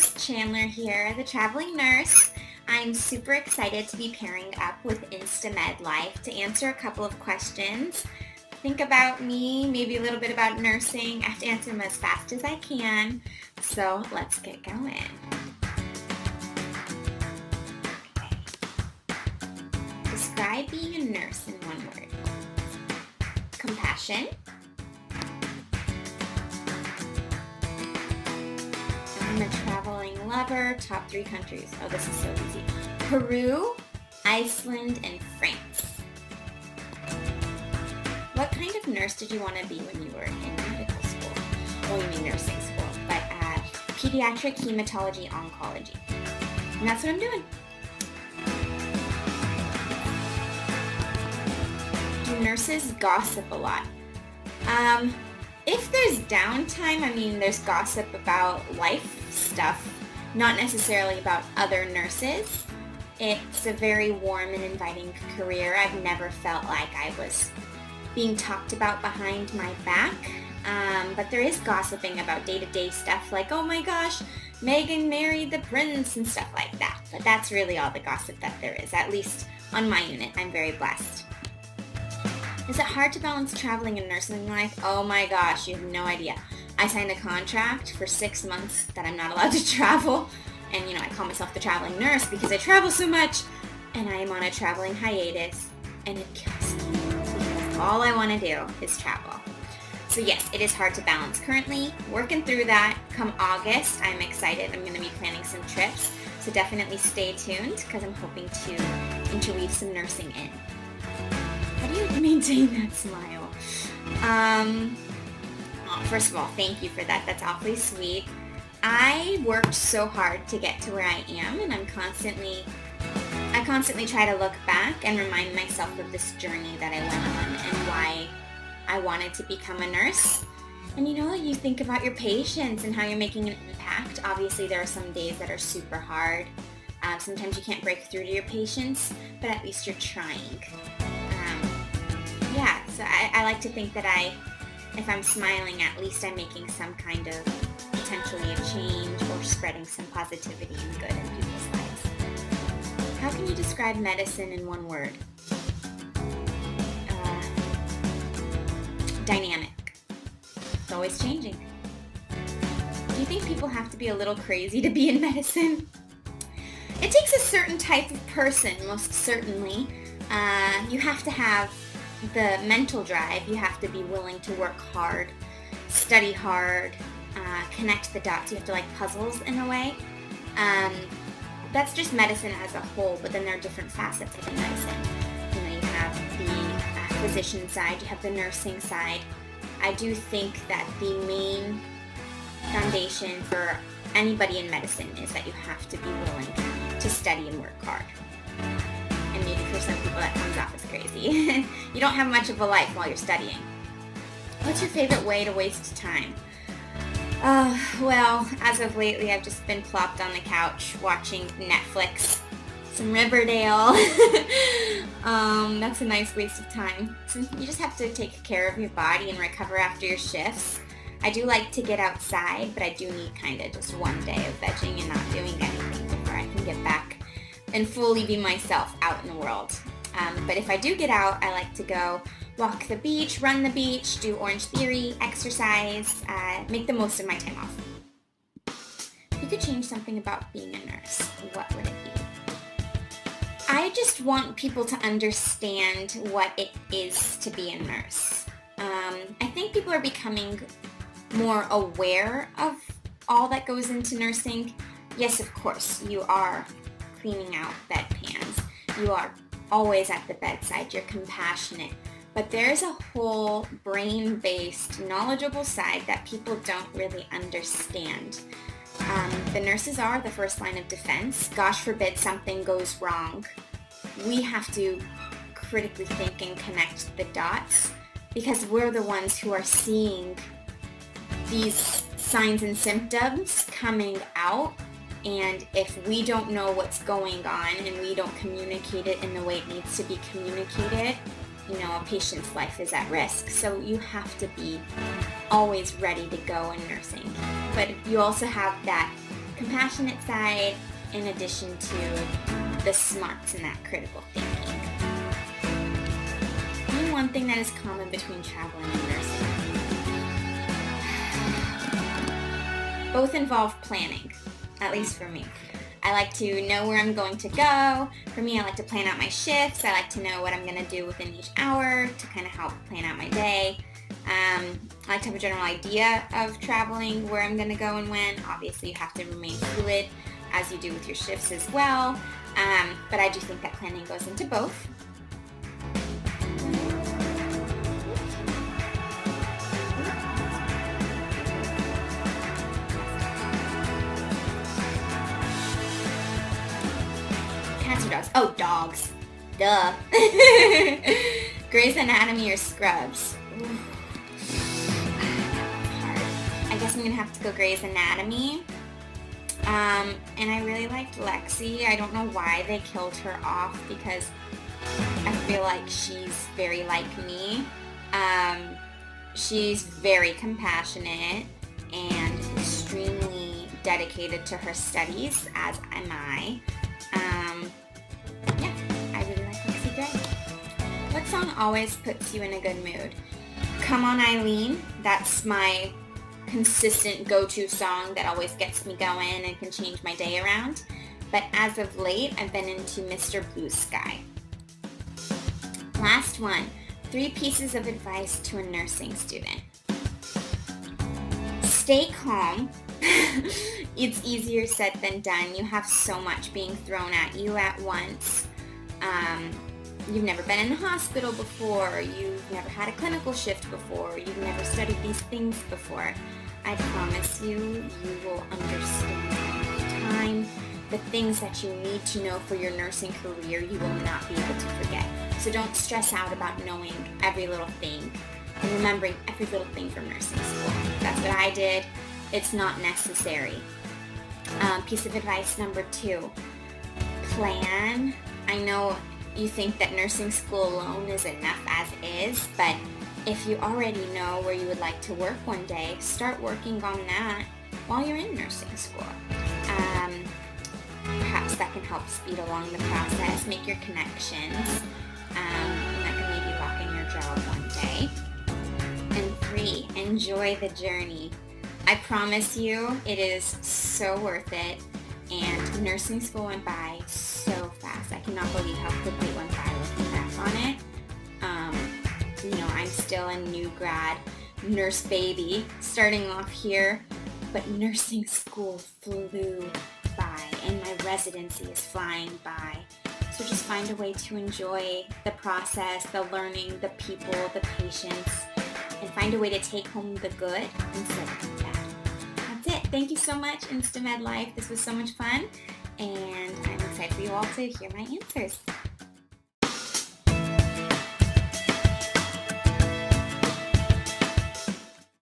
friends, Chandler here, the traveling nurse. I'm super excited to be pairing up with Instamedlife to answer a couple of questions. Think about me, maybe a little bit about nursing. I have to answer them as fast as I can. So let's get going. Okay. Describe being a nurse in one word. Compassion. I'm a traveling lover. Top 3 countries. Oh, this is so easy. Peru, Iceland, and France. What kind of nurse did you want to be when you were in medical school? Well, you mean nursing school, but pediatric hematology oncology. And that's what I'm doing. Do nurses gossip a lot? If there's downtime, there's gossip about life stuff, not necessarily about other nurses. It's a very warm and inviting career. I've never felt like I was being talked about behind my back, but there is gossiping about day-to-day stuff like, oh my gosh, Meghan married the prince and stuff like that. But that's really all the gossip that there is, at least on my unit. I'm very blessed. Is it hard to balance traveling and nursing life? Oh my gosh, you have no idea. I signed a contract for 6 months that I'm not allowed to travel. And I call myself the traveling nurse because I travel so much. And I am on a traveling hiatus. And it kills me because all I want to do is travel. So yes, it is hard to balance. Currently, working through that. Come August, I'm excited. I'm going to be planning some trips. So definitely stay tuned because I'm hoping to interweave some nursing in. How do you maintain that smile? First of all, thank you for that. That's awfully sweet. I worked so hard to get to where I am, and I constantly try to look back and remind myself of this journey that I went on and why I wanted to become a nurse. And you think about your patients and how you're making an impact. Obviously, there are some days that are super hard. Sometimes you can't break through to your patients, but at least you're trying. So I like to think that if I'm smiling, at least I'm making some kind of potentially a change or spreading some positivity and good in people's lives. How can you describe medicine in one word? Dynamic. It's always changing. Do you think people have to be a little crazy to be in medicine? It takes a certain type of person, most certainly. You have to have the mental drive. You have to be willing to work hard, study hard, connect the dots. You have to like puzzles in a way. That's just medicine as a whole, but then there are different facets of medicine. You have the physician side, you have the nursing side. I do think that the main foundation for anybody in medicine is that you have to be willing to study and work hard. And maybe for some people that comes off as crazy. You don't have much of a life while you're studying. What's your favorite way to waste time? Well, as of lately, I've just been plopped on the couch watching Netflix, some Riverdale. That's a nice waste of time. So you just have to take care of your body and recover after your shifts. I do like to get outside, but I do need kind of just one day of vegging and not doing anything before I can get back and fully be myself out in the world. But if I do get out, I like to go walk the beach, run the beach, do Orange Theory, exercise, make the most of my time off. If you could change something about being a nurse, what would it be? I just want people to understand what it is to be a nurse. I think people are becoming more aware of all that goes into nursing. Yes, of course, you are cleaning out bedpans. You are always at the bedside. You're compassionate. But there's a whole brain-based, knowledgeable side that people don't really understand. The nurses are the first line of defense. Gosh forbid something goes wrong. We have to critically think and connect the dots because we're the ones who are seeing these signs and symptoms coming out. And if we don't know what's going on and we don't communicate it in the way it needs to be communicated, a patient's life is at risk. So you have to be always ready to go in nursing. But you also have that compassionate side in addition to the smarts and that critical thinking. And one thing that is common between traveling and nursing. Both involve planning, at least for me. I like to know where I'm going to go. For me, I like to plan out my shifts. I like to know what I'm going to do within each hour to kind of help plan out my day. I like to have a general idea of traveling, where I'm going to go and when. Obviously, you have to remain fluid as you do with your shifts as well. But I do think that planning goes into both. Cats or dogs? Oh, dogs. Duh. Grey's Anatomy or Scrubs? Ooh. Hard. I guess I'm going to have to go Grey's Anatomy. And I really liked Lexi. I don't know why they killed her off because I feel like she's very like me. She's very compassionate and extremely dedicated to her studies, as am I. Yeah, I really like Lexi Gray. What song always puts you in a good mood? Come On Eileen. That's my consistent go-to song that always gets me going and can change my day around. But as of late, I've been into Mr. Blue Sky. Last one, 3 pieces of advice to a nursing student. Stay calm. It's easier said than done. You have so much being thrown at you at once. You've never been in the hospital before. You've never had a clinical shift before. You've never studied these things before. I promise you, you will understand with time. The things that you need to know for your nursing career, you will not be able to forget. So don't stress out about knowing every little thing and remembering every little thing from nursing school. That's what I did. It's not necessary. Piece of advice number 2, plan. I know you think that nursing school alone is enough as is, but if you already know where you would like to work one day, start working on that while you're in nursing school. Perhaps that can help speed along the process, make your connections, and that can maybe lock in your job one day. And 3, enjoy the journey. I promise you, it is so worth it, and nursing school went by so fast. I cannot believe how quickly it went by looking back on it. I'm still a new grad nurse baby starting off here, but nursing school flew by and my residency is flying by. So just find a way to enjoy the process, the learning, the people, the patients, and find a way to take home the good instead of the bad. That's it. Thank you so much, Instamedlife. This was so much fun, and I'm excited for you all to hear my answers.